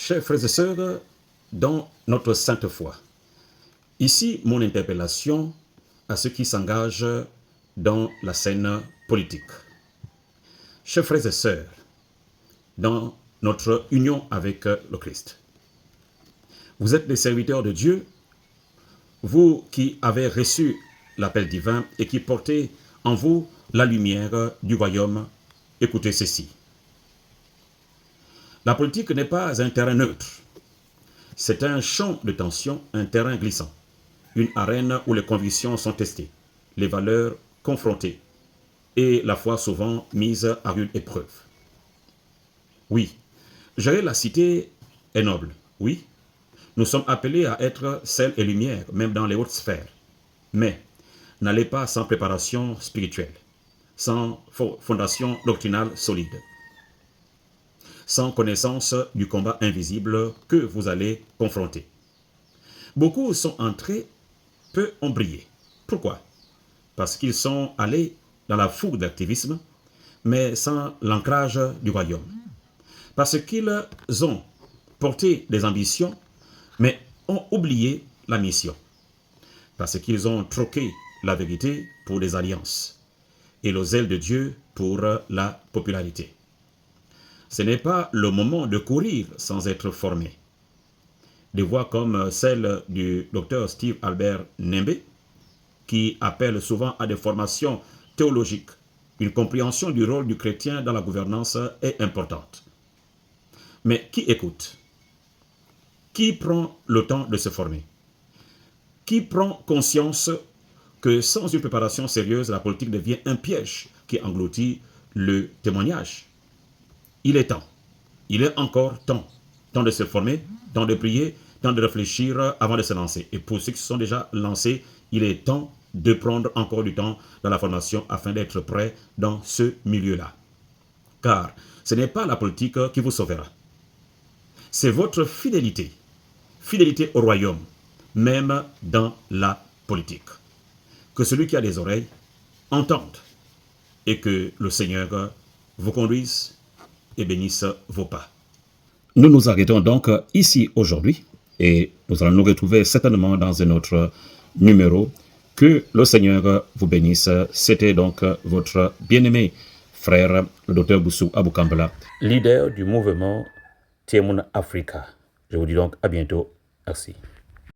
Chers frères et sœurs, dans notre sainte foi, ici mon interpellation à ceux qui s'engagent dans la scène politique. Chers frères et sœurs, dans notre union avec le Christ, vous êtes des serviteurs de Dieu, vous qui avez reçu l'appel divin et qui portez en vous la lumière du royaume. Écoutez ceci. La politique n'est pas un terrain neutre. C'est un champ de tension, un terrain glissant, une arène où les convictions sont testées, les valeurs confrontées et la foi souvent mise à rude épreuve. Oui, gérer la cité est noble, oui. Nous sommes appelés à être sel et lumière, même dans les hautes sphères. Mais n'allez pas sans préparation spirituelle, sans fondation doctrinale solide, sans connaissance du combat invisible que vous allez confronter. Beaucoup sont entrés, peu ont brillé. Pourquoi? Parce qu'ils sont allés dans la fougue d'activisme, mais sans l'ancrage du royaume. Parce qu'ils ont porté des ambitions, mais ont oublié la mission. Parce qu'ils ont troqué la vérité pour des alliances et le zèle de Dieu pour la popularité. Ce n'est pas le moment de courir sans être formé. Des voix comme celle du Dr Steve Albert Nembe, qui appelle souvent à des formations théologiques, une compréhension du rôle du chrétien dans la gouvernance est importante. Mais qui écoute? Qui prend le temps de se former? Qui prend conscience que sans une préparation sérieuse, la politique devient un piège qui engloutit le témoignage? Il est temps. Il est encore temps. Temps de se former, temps de prier, temps de réfléchir avant de se lancer. Et pour ceux qui se sont déjà lancés, il est temps de prendre encore du temps dans la formation afin d'être prêt dans ce milieu-là. Car ce n'est pas la politique qui vous sauvera. C'est votre fidélité. Fidélité au royaume, même dans la politique. Que celui qui a des oreilles entende et que le Seigneur vous conduise et bénisse vos pas. Nous nous arrêtons donc ici aujourd'hui et nous allons nous retrouver certainement dans un autre numéro. Que le Seigneur vous bénisse. C'était donc votre bien-aimé frère, le docteur Boussou Aboukambala, leader du mouvement Tiemoun Africa. Je vous dis donc à bientôt. Merci.